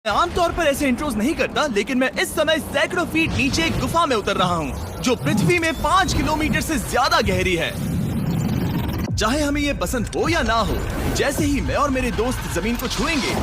मैं आमतौर पर ऐसे इंट्रोज नहीं करता, लेकिन मैं इस समय सैकड़ों फीट नीचे एक गुफा में उतर रहा हूँ जो पृथ्वी में 5 किलोमीटर से ज्यादा गहरी है। चाहे हमें ये पसंद हो या ना हो, जैसे ही मैं और मेरे दोस्त जमीन को छुएंगे,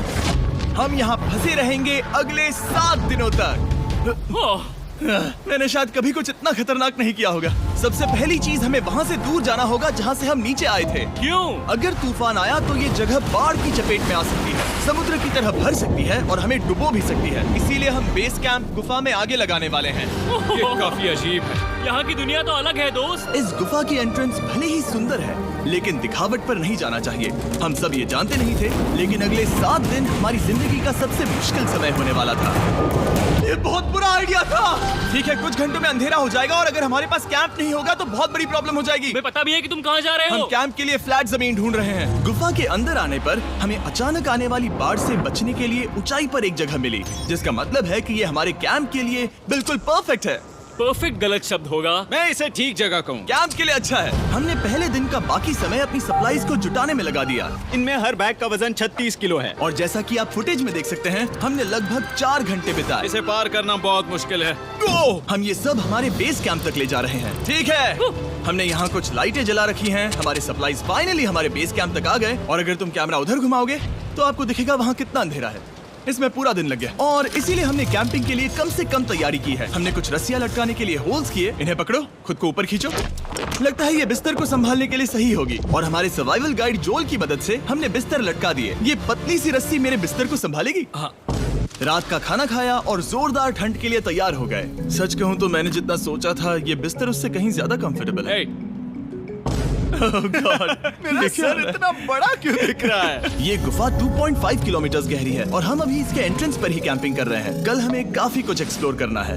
हम यहाँ फंसे रहेंगे अगले 7 दिनों तक। मैंने शायद कभी कुछ इतना खतरनाक नहीं किया होगा। सबसे पहली चीज, हमें वहाँ से दूर जाना होगा जहाँ से हम नीचे आए थे। क्यों? अगर तूफान आया तो ये जगह बाढ़ की चपेट में आ सकती है, समुद्र की तरह भर सकती है और हमें डुबो भी सकती है। इसीलिए हम बेस कैंप गुफा में आगे लगाने वाले हैं। ये काफी अजीब है। यहाँ की दुनिया तो अलग है दोस्त। इस गुफा की एंट्रेंस भले ही सुंदर है, लेकिन दिखावट पर नहीं जाना चाहिए। हम सब ये जानते नहीं थे, लेकिन अगले 7 दिन हमारी जिंदगी का सबसे मुश्किल समय होने वाला था। ये बहुत बुरा आइडिया था। ठीक है, कुछ घंटों में अंधेरा हो जाएगा और अगर हमारे पास कैंप नहीं होगा तो बहुत बड़ी प्रॉब्लम हो जाएगी। तुम्हें पता भी है कि तुम कहाँ जा रहे हम हो? कैंप के लिए फ्लैट जमीन ढूंढ रहे हैं। गुफा के अंदर आने पर हमें अचानक आने वाली बाढ़ से बचने के लिए ऊंचाई पर एक जगह मिली, जिसका मतलब है कि ये हमारे कैंप के लिए बिल्कुल परफेक्ट है। परफेक्ट गलत शब्द होगा। मैं इसे ठीक जगह कहूँ। कैंप के लिए अच्छा है। हमने पहले दिन का बाकी समय अपनी सप्लाईज को जुटाने में लगा दिया। इनमें हर बैग का वजन 36 किलो है और जैसा कि आप फुटेज में देख सकते हैं, हमने लगभग 4 घंटे बिताए। इसे पार करना बहुत मुश्किल है। हम ये सब हमारे बेस कैंप तक ले जा रहे हैं। ठीक है, हमने यहाँ कुछ लाइटें जला रखी हैं। हमारे सप्लाईज फाइनली हमारे बेस कैंप तक आ गए और अगर तुम कैमरा उधर घुमाओगे तो आपको दिखेगा वहाँ कितना अंधेरा है। इसमें पूरा दिन लग गया और इसीलिए हमने कैंपिंग के लिए कम से कम तैयारी की है। हमने कुछ रस्सियां लटकाने के लिए होल्स किए। इन्हें पकड़ो, खुद को ऊपर खींचो। लगता है ये बिस्तर को संभालने के लिए सही होगी। और हमारे सर्वाइवल गाइड जोल की मदद से हमने बिस्तर लटका दिए। ये पतली सी रस्सी मेरे बिस्तर को संभालेगी। हाँ। रात का खाना खाया और जोरदार ठंड के लिए तैयार हो गए। सच कहूँ तो मैंने जितना सोचा था, ये बिस्तर उससे कहीं ज्यादा कंफर्टेबल है। Oh God, मेरा सर इतना बड़ा क्यों दिख रहा है? ये गुफा 2.5 किलोमीटर गहरी है और हम अभी इसके एंट्रेंस पर ही कैंपिंग कर रहे हैं। कल हमें काफी कुछ एक्सप्लोर करना है।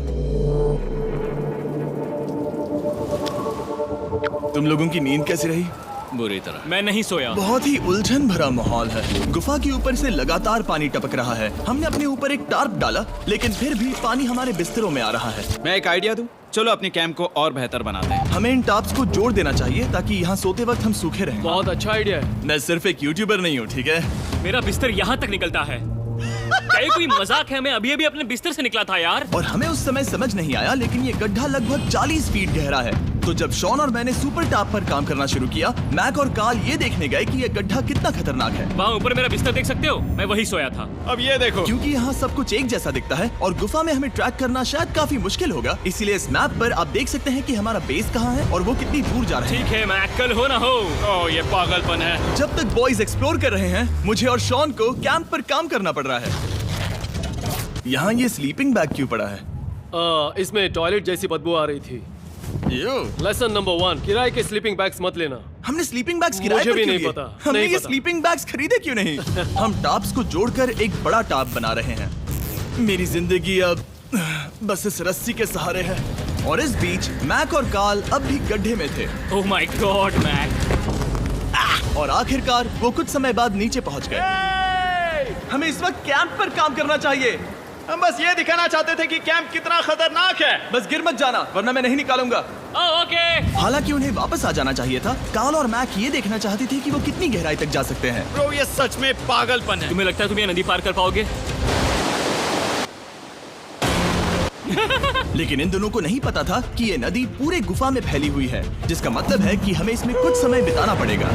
तुम लोगों की नींद कैसी रही? बुरी तरह। मैं नहीं सोया। बहुत ही उलझन भरा माहौल है। गुफा के ऊपर से लगातार पानी टपक रहा है। हमने अपने ऊपर एक टार्प डाला, लेकिन फिर भी पानी हमारे बिस्तरों में आ रहा है। मैं एक आइडिया दूं? चलो अपने कैंप को और बेहतर बनाते हैं। हमें इन टार्प्स को जोड़ देना चाहिए ताकि यहाँ सोते वक्त हम सूखे रहें। बहुत अच्छा आइडिया है। मैं सिर्फ एक यूट्यूबर नहीं हूँ, ठीक है? मेरा बिस्तर यहाँ तक निकलता है। क्या ये कोई मजाक है? मैं अभी अभी अपने बिस्तर से निकला था यार। और हमें उस समय समझ नहीं आया, लेकिन ये गड्ढा लगभग 40 फीट गहरा है। तो जब शॉन और मैंने सुपर टाप पर काम करना शुरू किया, मैक और कार्ल ये देखने गए कि ये गड्ढा कितना खतरनाक है। वहाँ ऊपर मेरा बिस्तर देख सकते हो? मैं वही सोया था। अब ये देखो, क्योंकि यहाँ सब कुछ एक जैसा दिखता है और गुफा में हमें ट्रैक करना शायद काफी मुश्किल होगा, इसीलिए इस मैप पर आप देख सकते हैं कि हमारा बेस कहाँ है और वो कितनी दूर जा रहा है। ठीक है, मैं कल हो ना हो। ओह ये पागलपन है। जब तक बॉयज एक्सप्लोर कर रहे हैं, मुझे और शॉन को कैंप पर काम करना पड़ रहा है। यहाँ ये स्लीपिंग बैग क्यों पड़ा है? इसमें टॉयलेट जैसी बदबू आ रही थी। लेसन नंबर 1, किराए के स्लीपिंग बैग्स मत लेना। हमने स्लीपिंग बैग्स किराए मुझे पर भी क्यों नहीं लिए? पता, हमने नहीं ये पता। स्लीपिंग बैग्स खरीदे क्यों नहीं? हम टाप्स को जोड़कर एक बड़ा टाप बना रहे हैं। मेरी जिंदगी अब बस इस रस्सी के सहारे है। और इस बीच मैक और कार्ल अब भी गड्ढे में थे। Oh my God Mac. और आखिरकार वो कुछ समय बाद नीचे पहुंच गए। हमें इस वक्त कैंप पर काम करना चाहिए। हम बस ये दिखाना चाहते थे कि कैंप कितना खतरनाक है। बस गिर मत जाना, वरना मैं नहीं निकालूंगा। ओके। हालांकि उन्हें वापस आ जाना चाहिए था। कार्ल और मैक ये देखना चाहते थे कि वो कितनी गहराई तक जा सकते हैं। ब्रो ये सच में पागलपन है। तुम्हें लगता है तुम ये नदी पार कर पाओगे? लेकिन इन दोनों को नहीं पता था कि ये नदी पूरे गुफा में फैली हुई है, जिसका मतलब है कि हमें इसमें कुछ समय बिताना पड़ेगा।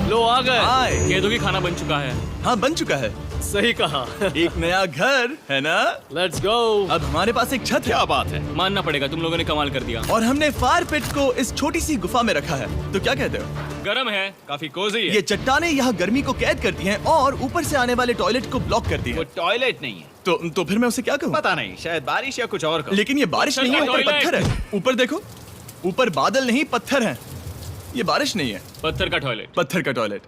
लो आ गए। हाय। कह दो कि खाना बन चुका है। हाँ, बन चुका है। सही कहा। एक नया घर है ना? Let's go. अब हमारे पास एक छत है। क्या बात है। मानना पड़ेगा, तुम लोगों ने कमाल कर दिया। और हमने फायर पिट को इस छोटी सी गुफा में रखा है। तो क्या कहते हो? गरम है, काफी कोजी है। ये चट्टानें यहाँ गर्मी को कैद करती हैं और ऊपर से आने वाले टॉयलेट को ब्लॉक करती वो हैं। टॉयलेट नहीं है। तो फिर मैं उसे क्या कहूँ? पता नहीं, शायद बारिश या कुछ और कहो। लेकिन ये बारिश नहीं है, ऊपर टॉयलेट। पत्थर है। ऊपर देखो, ऊपर बादल नहीं पत्थर है। ये बारिश नहीं है, पत्थर का टॉयलेट। पत्थर का टॉयलेट।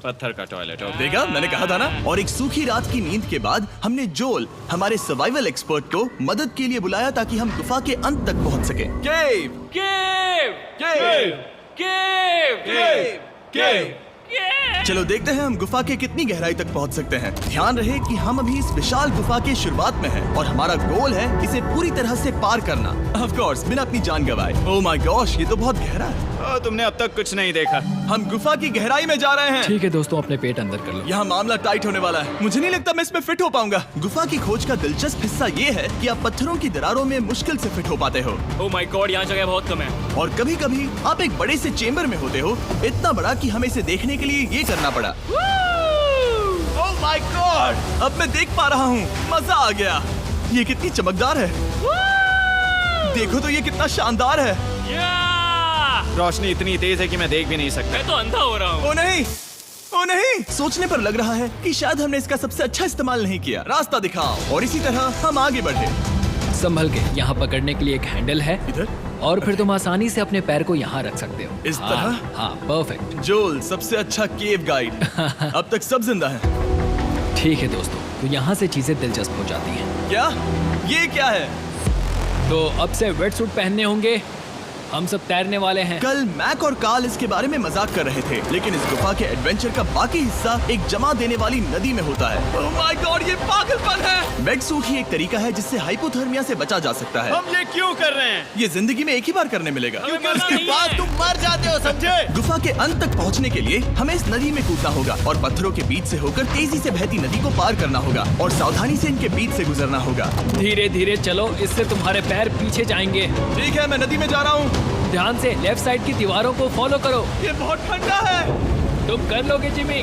पत्थर का टॉयलेट। देखा, मैंने कहा था ना। और एक सूखी रात की नींद के बाद हमने जोल, हमारे सर्वाइवल एक्सपर्ट को मदद के लिए बुलाया ताकि हम गुफा के अंत तक पहुंच सके। केव, केव, केव, केव, केव, केव। केव। चलो देखते हैं हम गुफा के कितनी गहराई तक पहुंच सकते हैं। ध्यान रहे कि हम अभी इस विशाल गुफा के शुरुआत में हैं और हमारा गोल है इसे पूरी तरह से पार करना। ऑफ कोर्स, बिना अपनी जान गंवाए। ओह माय गॉश, ये तो बहुत गहरा है। तुमने अब तक कुछ नहीं देखा। हम गुफा की गहराई में जा रहे हैं। ठीक है दोस्तों, अपने पेट अंदर कर लो। यहाँ मामला टाइट होने वाला है। मुझे नहीं लगता मैं इसमें फिट हो पाऊंगा। गुफा की खोज का दिलचस्प हिस्सा ये है कि आप पत्थरों की दरारों में मुश्किल से फिट हो पाते हो, ओह माय गॉड, यहाँ जगह बहुत कम है। और कभी कभी आप एक बड़े से चेम्बर में होते हो, इतना बड़ा कि हमें इसे देखने के लिए ये करना पड़ा। ओह माय गॉड! अब मैं देख पा रहा हूँ, मजा आ गया। ये कितनी चमकदार है, देखो तो ये कितना शानदार है। रोशनी इतनी तेज है कि मैं देख भी नहीं सकता। मैं तो अंधा हो रहा हूँ। ओ नहीं, ओ नहीं, सोचने पर लग रहा है कि शायद हमने इसका सबसे अच्छा इस्तेमाल नहीं किया। रास्ता दिखाओ। और इसी तरह हम आगे बढ़े। संभल के, यहाँ पकड़ने के लिए एक हैंडल है इधर? और फिर तुम आसानी से अपने पैर को यहाँ रख सकते हो। इस तरह? हाँ, परफेक्ट। जोल, सबसे अच्छा केव गाइड। अब तक सब जिंदा हैं। ठीक है दोस्तों, तो यहाँ से चीजें दिलचस्प हो जाती हैं। क्या? ये क्या है? तो अब से वेट सूट पहनने होंगे। हम सब तैरने वाले हैं। कल मैक और कार्ल इसके बारे में मजाक कर रहे थे, लेकिन इस गुफा के एडवेंचर का बाकी हिस्सा एक जमा देने वाली नदी में होता है। ओह माय गॉड, ये पागलपन है। वेट सूट ही एक तरीका है जिससे हाइपोथर्मिया से बचा जा सकता है। हम ये क्यों कर रहे हैं? ये जिंदगी में एक ही बार करने मिलेगा। क्योंकि उसके बाद तुम मर जाते हो, समझे? गुफा के अंत तक पहुंचने के लिए हमें इस नदी में कूदना होगा और पत्थरों के बीच से होकर तेजी से बहती नदी को पार करना होगा और सावधानी से इनके बीच से गुजरना होगा। धीरे धीरे चलो, इससे तुम्हारे पैर पीछे जाएंगे। ठीक है, मैं नदी में जा रहा हूँ। ध्यान से लेफ्ट साइड की दीवारों को फॉलो करो। ये बहुत ठंडा है। तुम कर लोगे जिमी।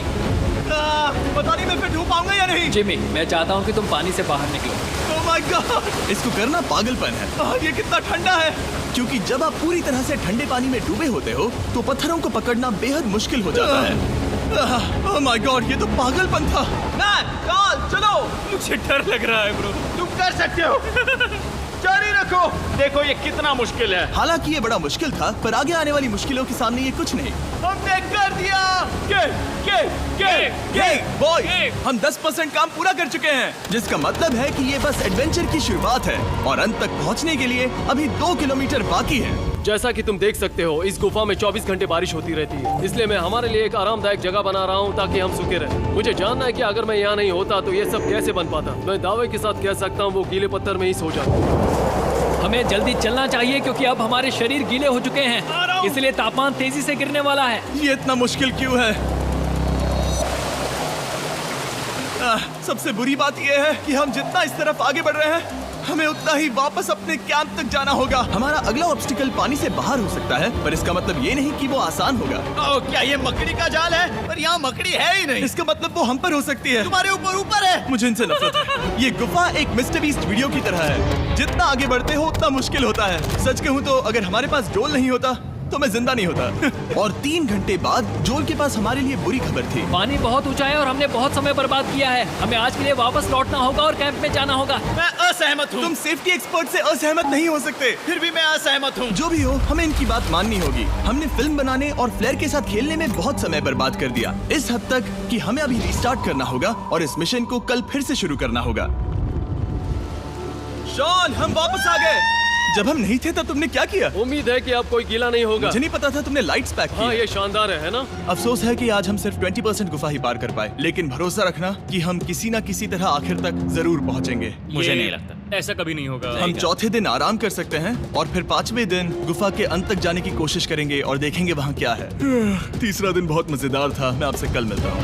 पता नहीं मैं फिट हो पाऊंगा या नहीं। जिमी, मैं चाहता हूँ कि तुम पानी से बाहर निकलो। ओह माय गॉड, इसको करना पागलपन है। ये कितना ठंडा है। क्योंकि जब आप पूरी तरह से ठंडे पानी में डूबे होते हो तो पत्थरों को पकड़ना बेहद मुश्किल हो जाता है। ओह माय गॉड, ये तो पागलपन था। चलो। मुझे डर लग रहा है ब्रो। तुम कर सकते हो। जारी रखो। देखो ये कितना मुश्किल है। हालांकि ये बड़ा मुश्किल था, पर आगे आने वाली मुश्किलों के सामने ये कुछ नहीं। हमने कर दिया। Boy, Hey! हम 10% काम पूरा कर चुके हैं, जिसका मतलब है कि ये बस एडवेंचर की शुरुआत है और अंत तक पहुंचने के लिए अभी 2 किलोमीटर बाकी है। जैसा कि तुम देख सकते हो, इस गुफा में 24 घंटे बारिश होती रहती है, इसलिए मैं हमारे लिए एक आरामदायक जगह बना रहा हूँ ताकि हम सूखे रहें। मुझे जानना है कि अगर मैं यहाँ नहीं होता तो ये सब कैसे बन पाता। मैं दावे के साथ कह सकता हूँ वो गीले पत्थर में ही सो जाता। हमें जल्दी चलना चाहिए क्योंकि अब हमारे शरीर गीले हो चुके हैं, इसलिए तापमान तेजी से गिरने वाला है। ये इतना मुश्किल क्यों है? सबसे बुरी बात यह है कि हम जितना इस तरफ आगे बढ़ रहे हैं, हमें उतना ही वापस अपने कैंप तक जाना होगा। हमारा अगला ऑब्स्टिकल पानी से बाहर हो सकता है, पर इसका मतलब ये नहीं कि वो आसान होगा। क्या ये मकड़ी का जाल है? पर यहाँ मकड़ी है ही नहीं। इसका मतलब वो हम पर हो सकती है। तुम्हारे ऊपर है। मुझे इनसे नफरत है। ये गुफा एक मिस्टर बीस्ट वीडियो की तरह है। जितना आगे बढ़ते हो उतना मुश्किल होता है। सच कहूँ तो अगर हमारे पास जोल नहीं होता तो मैं जिंदा नहीं होता। और 3 घंटे बाद जोल के पास हमारे लिए बुरी खबर थी। पानी बहुत ऊंचा है और हमने बहुत समय बर्बाद किया है। हमें आज के लिए वापस लौटना होगा और कैंप में जाना होगा। मैं असहमत हूँ। तुम सेफ्टी एक्सपर्ट से असहमत नहीं हो सकते। फिर भी मैं असहमत हूँ। जो भी हो, हमें इनकी बात माननी होगी। हमने फिल्म बनाने और फ्लेयर के साथ खेलने में बहुत समय बर्बाद कर दिया, इस हद तक कि हमें अभी रिस्टार्ट करना होगा और इस मिशन को कल फिर से शुरू करना होगा। शॉन, हम वापस आ गए। जब हम नहीं थे तब तुमने क्या किया? उम्मीद है कि अब कोई गीला नहीं होगा। मुझे नहीं पता था तुमने लाइट्स पैक की। हाँ, ये शानदार है ना? अफसोस है कि आज हम सिर्फ 20% गुफा ही पार कर पाए, लेकिन भरोसा रखना कि हम किसी न किसी तरह आखिर तक जरूर पहुंचेंगे। मुझे नहीं लगता ऐसा कभी नहीं होगा। हम चौथे दिन आराम कर सकते हैं और फिर 5वें दिन गुफा के अंत तक जाने की कोशिश करेंगे और देखेंगे वहाँ क्या है। तीसरा दिन बहुत मजेदार था। मैं आपसे कल मिलता हूँ।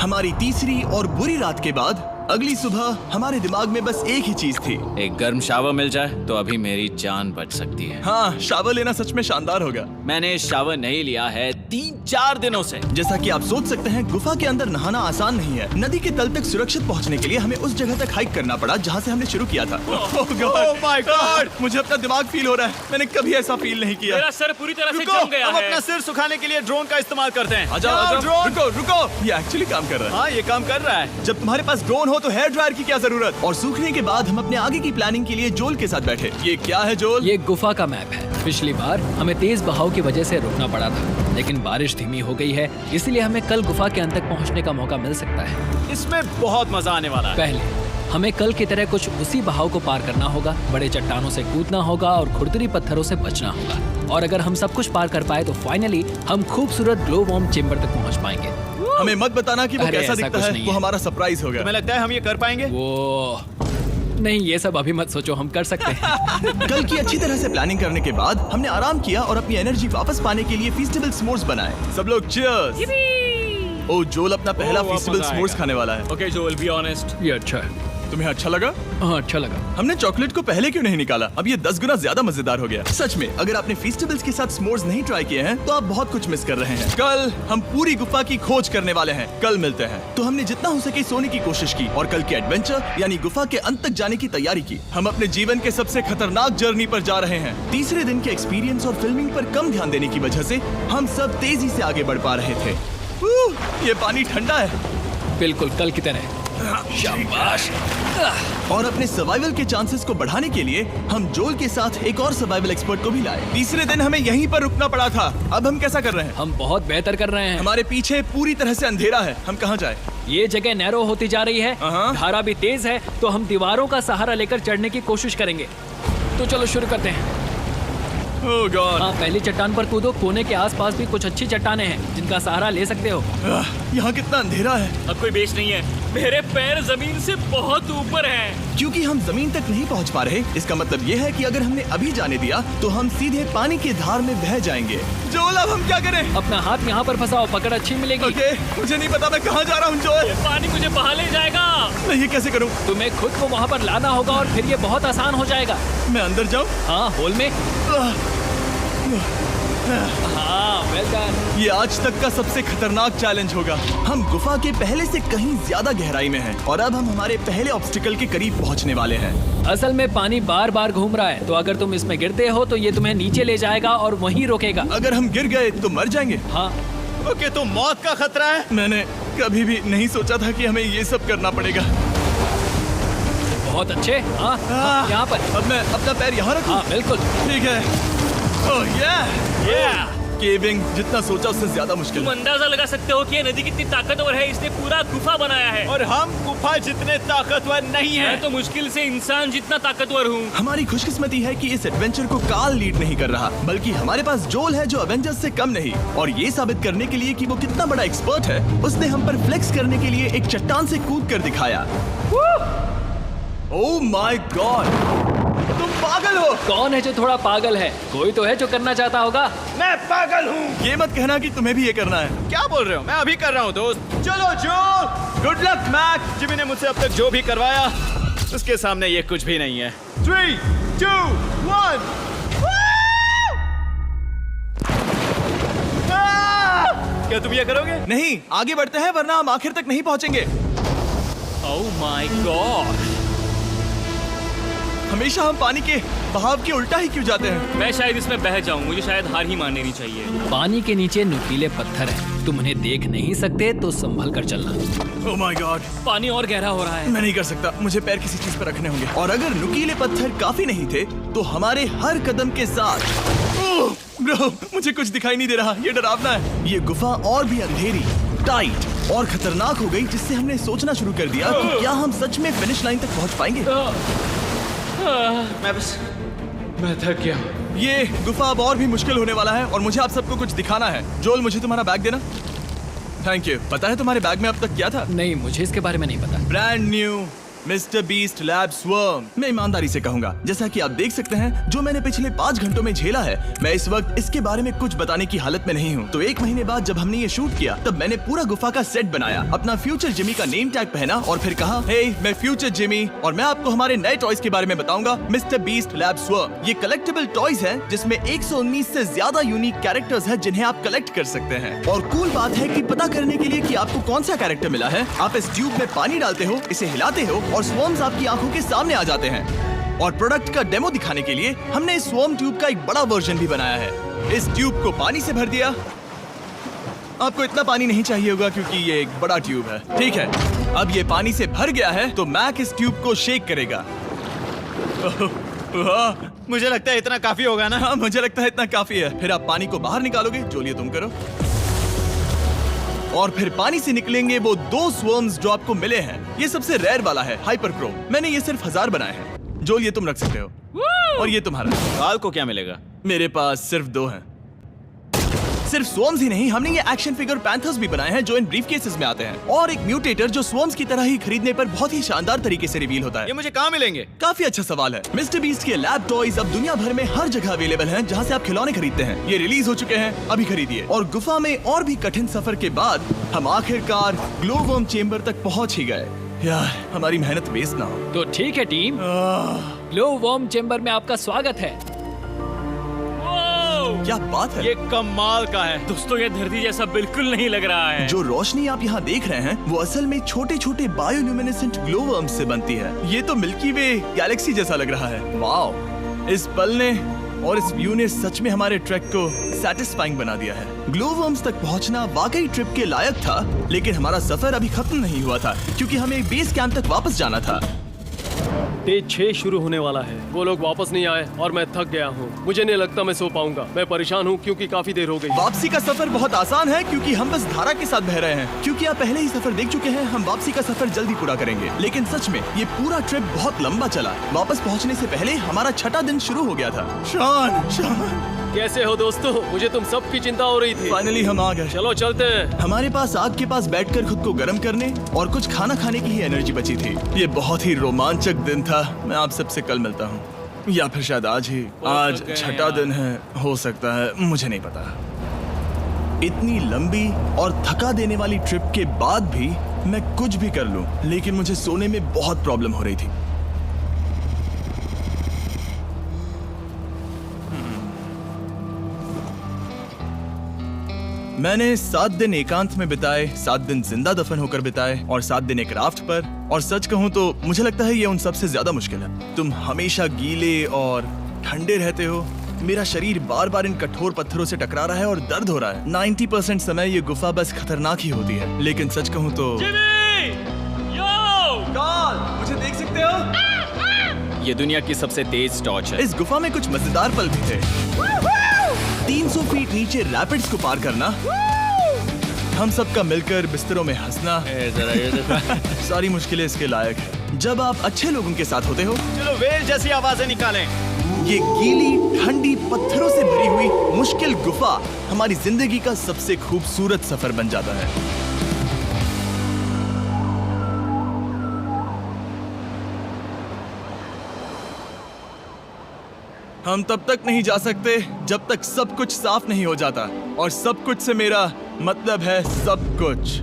हमारी तीसरी और बुरी रात के बाद अगली सुबह हमारे दिमाग में बस एक ही चीज थी। एक गर्म शावर मिल जाए तो अभी मेरी जान बच सकती है। हाँ, शावर लेना सच में शानदार होगा। मैंने शावर नहीं लिया है 3-4 दिनों से। जैसा कि आप सोच सकते हैं, गुफा के अंदर नहाना आसान नहीं है। नदी के तल तक सुरक्षित पहुंचने के लिए हमें उस जगह तक हाइक करना पड़ा जहां से हमने शुरू किया था। Oh my God! मुझे अपना दिमाग फील हो रहा है। मैंने कभी ऐसा फील नहीं किया। मेरा सर पूरी तरह से रुको, जम गया हम है। अपना सिर सुखाने के लिए ड्रोन का इस्तेमाल करते हैं। आ जाओ, ड्रोन। रुको। ये एक्चुअली काम कर रहा है। हाँ, ये काम कर रहा है। जब तुम्हारे पास ड्रोन हो तो हेयर ड्रायर की क्या जरूरत। और सूखने के बाद हम अपने आगे की प्लानिंग के लिए जोल के साथ बैठे। ये क्या है जोल? ये गुफा का मैप है। पिछली बार हमें तेज बहाव की वजह से रुकना पड़ा था, लेकिन बारिश धीमी हो गई है, इसलिए हमें कल गुफा के अंत तक पहुंचने का मौका मिल सकता है। इसमें बहुत मजा आने वाला है। पहले हमें कल की तरह कुछ उसी बहाव को पार करना होगा, बड़े चट्टानों से कूदना होगा और खुरदरी पत्थरों से बचना होगा। और अगर हम सब कुछ पार कर पाए तो फाइनली हम खूबसूरत ग्लो वार्म चेम्बर तक पहुंच पाएंगे। हमें मत बताना कि वो अरे, कैसा ऐसा दिखता कुछ है। नहीं वो है। हमारा सरप्राइज होगा। तुम्हें लगता है हम ये कर पाएंगे? वो नहीं, ये सब अभी मत सोचो, हम कर सकते हैं। कल की अच्छी तरह से प्लानिंग करने के बाद हमने आराम किया और अपनी एनर्जी वापस पाने के लिए फीस्टेबल s'mores बनाए। सब लोग cheers! ओ जोल अपना पहला ओ, वाह, फीस्टेबल मजा s'mores आएगा। खाने वाला है। Okay Joel, be honest. ये अच्छा है। तुम्हें अच्छा लगा? हाँ, अच्छा लगा। हमने चॉकलेट को पहले क्यों नहीं निकाला? अब ये 10 गुना ज्यादा मजेदार हो गया। सच में, अगर आपने फीस्टेबल्स के साथ s'mores नहीं ट्राई किए हैं, तो आप बहुत कुछ मिस कर रहे हैं। कल हम पूरी गुफा की खोज करने वाले हैं। कल मिलते हैं। तो हमने जितना हो सके सोने की कोशिश की और कल के एडवेंचर यानी गुफा के अंत तक जाने की तैयारी की। हम अपने जीवन के सबसे खतरनाक जर्नी पर जा रहे हैं। तीसरे दिन के एक्सपीरियंस और फिल्मिंग पर कम ध्यान देने की वजह से हम सब तेजी से आगे बढ़ पा रहे थे। ये पानी ठंडा है। बिल्कुल कल की तरह। शाबाश। और अपने सर्वाइवल के चांसेस को बढ़ाने के लिए हम जोल के साथ एक और सर्वाइवल एक्सपर्ट को भी लाए। तीसरे दिन हमें यहीं पर रुकना पड़ा था। अब हम कैसा कर रहे हैं? हम बहुत बेहतर कर रहे हैं। हमारे पीछे पूरी तरह से अंधेरा है। हम कहाँ जाए? ये जगह नैरो होती जा रही है, हाँ। धारा भी तेज है, तो हम दीवारों का सहारा लेकर चढ़ने की कोशिश करेंगे। तो चलो शुरू करते हैं। ओह गॉड। हाँ, पहली चट्टान पर कूदो। कोने के आसपास भी कुछ अच्छी चट्टानें हैं जिनका सहारा ले सकते हो। यहाँ कितना अंधेरा है। अब कोई बेस नहीं है, मेरे पैर जमीन से बहुत ऊपर हैं। क्योंकि हम जमीन तक नहीं पहुँच पा रहे, इसका मतलब ये है कि अगर हमने अभी जाने दिया तो हम सीधे पानी की धार में बह जाएंगे। जोल, अब हम क्या करें? अपना हाथ यहाँ पर फंसाओ, पकड़ अच्छी मिलेगी। ओके, मुझे नहीं पता मैं कहाँ जा रहा हूँ जोल। पानी मुझे बहा ले जाएगा। मैं ये कैसे करूँ? तुम्हें खुद को वहाँ पर लाना होगा और फिर ये बहुत आसान हो जाएगा। मैं अंदर जाऊँ? हाँ, होल में। हाँ, वेल डन। ये आज तक का सबसे खतरनाक चैलेंज होगा। हम गुफा के पहले से कहीं ज्यादा गहराई में हैं और अब हम हमारे पहले ऑब्स्टिकल के करीब पहुंचने वाले हैं। असल में पानी बार बार घूम रहा है, तो अगर तुम इसमें गिरते हो तो ये तुम्हें नीचे ले जाएगा और वहीं रोकेगा। अगर हम गिर गए तो मर जाएंगे। हाँ, ओके, तो मौत का खतरा है। मैंने कभी भी नहीं सोचा था कि हमें ये सब करना पड़ेगा। बहुत अच्छे। हाँ, हाँ, यहाँ पर। अब मैं अपना पैर यहाँ रखूं? हाँ, बिल्कुल। ठीक है। ओह yeah! केविंग जितना सोचा उससे ज्यादा मुश्किल तुम है। अंदाजा लगा सकते हो कि ये नदी कितनी ताकतवर है। इसने पूरा गुफा बनाया है। और हम गुफा जितने ताकतवर नहीं मैं हैं। तो मुश्किल से इंसान जितना ताकतवर हूँ। हमारी खुशकिस्मती है कि इस एडवेंचर को काल लीड नहीं कर रहा, बल्कि हमारे पास जोल है जो अवेंजर्स से कम नहीं। और ये साबित करने के लिए कि वो कितना बड़ा एक्सपर्ट है, उसने हम पर फ्लेक्स करने के लिए एक चट्टान से कूद कर दिखाया। ओह माय गॉड, तुम पागल हो। कौन है जो थोड़ा पागल है? कोई तो है जो करना चाहता होगा। मैं पागल हूँ। ये मत कहना कि तुम्हें भी ये करना है। क्या बोल रहे हो? मैं अभी कर रहा हूँ दोस्त। चलो जो, गुड लक मैक। जिमी ने मुझसे अब तक जो भी करवाया उसके सामने ये कुछ भी नहीं है। 3, 2, 1। क्या तुम ये करोगे? नहीं, आगे बढ़ते हैं वरना हम आखिर तक नहीं पहुंचेंगे। ओह माय गॉड, हमेशा हम पानी के बहाव के उल्टा ही क्यों जाते हैं? मैं शायद इसमें बह जाऊं। मुझे शायद हार ही मान लेनी चाहिए। पानी के नीचे नुकीले पत्थर हैं। तुम उन्हें देख नहीं सकते तो संभल कर चलना। ओह माय गॉड, पानी और गहरा हो रहा है। मैं नहीं कर सकता। मुझे पैर किसी चीज पर रखने होंगे। और अगर नुकीले पत्थर काफी नहीं थे तो हमारे हर कदम के साथ ओह ब्रो, मुझे कुछ दिखाई नहीं दे रहा। ये डरावना है। ये गुफा और भी अंधेरी, टाइट और खतरनाक हो गई, जिससे हमने सोचना शुरू कर दिया कि क्या हम सच में फिनिश लाइन तक पहुंच पाएंगे। मैं थक गया। ये गुफा अब और भी मुश्किल होने वाला है और मुझे आप सबको कुछ दिखाना है। जोल, मुझे तुम्हारा बैग देना। Thank you. पता है तुम्हारे बैग में अब तक क्या था? नहीं, मुझे इसके बारे में नहीं पता। Brand new mister beast lab swarm. मैं ईमानदारी से कहूंगा, जैसा कि आप देख सकते हैं, जो मैंने पिछले 5 घंटों में झेला है, मैं इस वक्त इसके बारे में कुछ बताने की हालत में नहीं हूँ। तो 1 महीने बाद जब हमने ये शूट किया, तब मैंने पूरा गुफा का सेट बनाया, अपना फ्यूचर जिमी का नेम टैग पहना और फिर कहा, हे मैं फ्यूचर जिमी और मैं आपको हमारे नए टॉयज के बारे में बताऊंगा, मिस्टर बीस्ट लैब स्वर्म। ये कलेक्टेबल टॉयज हैं जिसमें 119 से ज्यादा यूनिक कैरेक्टर्स हैं जिन्हें आप कलेक्ट कर सकते हैं। और कूल बात है कि पता करने के लिए कि आपको कौन सा कैरेक्टर मिला है, आप इस ट्यूब में पानी डालते हो, इसे हिलाते हो और स्वर्म्स आपकी आंखों के सामने आ जाते हैं। और प्रोडक्ट का डेमो दिखाने के लिए हमने इस स्वॉर्म ट्यूब का एक बड़ा वर्जन भी बनाया है। इस ट्यूब को पानी से भर दिया। आपको इतना पानी नहीं चाहिए होगा क्योंकि ये एक बड़ा ट्यूब है। ठीक है, अब ये पानी से भर गया है तो मैक इस ट्यूब को शेक करेगा। मुझे लगता है इतना काफी होगा ना? हाँ, मुझे लगता है इतना काफी है। फिर आप पानी को बाहर निकालोगे। जोलिए तुम करो। और फिर पानी से निकलेंगे वो 2 स्वर्म्स जो आपको मिले हैं। ये सबसे रेयर वाला है, हाइपरक्रोम। मैंने ये सिर्फ 1000 बनाए हैं। जोल, ये तुम रख सकते हो। और ये तुम्हारा। काल को क्या मिलेगा? मेरे पास सिर्फ 2 हैं। सिर्फ स्वॉर्म्स ही नहीं, हमने ये एक्शन फिगर पैंथर्स भी बनाए हैं जो इन ब्रीफ केसेस में आते हैं, और एक म्यूटेटर जो स्वॉर्म्स की तरह ही खरीदने पर बहुत ही शानदार तरीके से रिवील होता है। ये मुझे कहाँ मिलेंगे? काफी अच्छा सवाल है। मिस्टर बीस्ट के लैब टॉयज अब दुनिया भर में हर जगह अवेलेबल हैं जहां से आप खिलौने खरीदते हैं। ये रिलीज हो चुके हैं, अभी खरीदिए। और गुफा में और भी कठिन सफर के बाद हम आखिरकार ग्लो वर्म चेम्बर तक पहुंच ही गए। यार, हमारी मेहनत वेस्ट ना हो। तो ठीक है टीम, ग्लो वर्म चेम्बर में आपका स्वागत है। क्या बात है! ये कमाल का है। दोस्तों ये धरती जैसा बिल्कुल नहीं लग रहा है। जो रोशनी आप यहाँ देख रहे हैं वो असल में छोटे छोटे बायोल्यूमिनेसेंट ग्लो वर्म्स से बनती है। ये तो मिल्की वे गैलेक्सी जैसा लग रहा है। वाओ! इस पल ने और इस व्यू ने सच में हमारे ट्रैक को सैटिस्फाइंग बना दिया है। ग्लो वर्म्स तक पहुंचना वाकई ट्रिप के लायक था, लेकिन हमारा सफर अभी खत्म नहीं हुआ था क्योंकि हमें बेस कैंप तक वापस जाना था। डे 6 शुरू होने वाला है। वो लोग वापस नहीं आए और मैं थक गया हूँ। मुझे नहीं लगता मैं सो पाऊंगा। मैं परेशान हूँ क्योंकि काफी देर हो गई। वापसी का सफर बहुत आसान है क्योंकि हम बस धारा के साथ बह रहे हैं। क्योंकि आप पहले ही सफर देख चुके हैं, हम वापसी का सफर जल्दी पूरा करेंगे। लेकिन सच में ये पूरा ट्रिप बहुत लंबा चला। वापस पहुंचने से पहले हमारा 6वां दिन शुरू हो गया था। शान, कैसे हो दोस्तों? मुझे तुम सबकी चिंता हो रही थी। फाइनली हम आ गए। चलो चलते हैं। हमारे पास आग के पास बैठकर खुद को गर्म करने और कुछ खाना खाने की ही एनर्जी बची थी। ये बहुत ही रोमांचक दिन था। मैं आप सबसे कल मिलता हूँ, या फिर शायद आज ही। आज 6वां दिन है, हो सकता है, मुझे नहीं पता। इतनी लंबी और थका देने वाली ट्रिप के बाद भी मैं कुछ भी कर लूं, लेकिन मुझे सोने में बहुत प्रॉब्लम हो रही थी। मैंने 7 दिन एकांत में बिताए, 7 दिन जिंदा दफन होकर बिताए और 7 दिन एक राफ्ट पर। और सच कहूं तो मुझे लगता है ये उन सबसे ज्यादा मुश्किल है। तुम हमेशा गीले और ठंडे रहते हो। मेरा शरीर बार बार इन कठोर पत्थरों से टकरा रहा है और दर्द हो रहा है। 90% समय ये गुफा बस खतरनाक ही होती है। लेकिन सच कहूं तो कार्ल, मुझे देख सकते हो? ये दुनिया की सबसे तेज टॉर्च है। इस गुफा में कुछ मजेदार पल भी थे। 300 फीट नीचे रैपिड्स को पार करना, हम सबका मिलकर बिस्तरों में हंसना, सारी मुश्किलें इसके लायक है जब आप अच्छे लोगों के साथ होते हो। चलो वेल जैसी आवाजें निकालें। ये गीली ठंडी पत्थरों से भरी हुई मुश्किल गुफा हमारी जिंदगी का सबसे खूबसूरत सफर बन जाता है। हम तब तक नहीं जा सकते जब तक सब कुछ साफ नहीं हो जाता, और सब कुछ से मेरा मतलब है सब कुछ।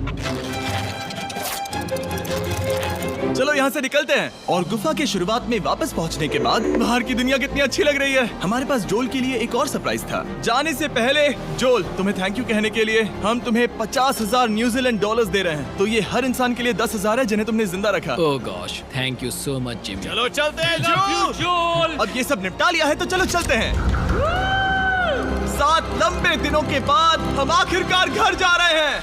चलो यहाँ से निकलते हैं। और गुफा के शुरुआत में वापस पहुँचने के बाद बाहर की दुनिया कितनी अच्छी लग रही है। हमारे पास जोल के लिए एक और सरप्राइज था। जाने से पहले जोल, तुम्हें थैंक यू कहने के लिए हम तुम्हें 50,000 न्यूजीलैंड डॉलर्स दे रहे हैं। तो ये हर इंसान के लिए 10,000 है जिन्हें तुमने जिंदा रखा। Oh gosh, thank you so much Jimmy. चलो चलते हैं जोल। अब ये सब निपटा लिया है तो चलो चलते हैं। 7 लंबे दिनों के बाद हम आखिरकार घर जा रहे हैं।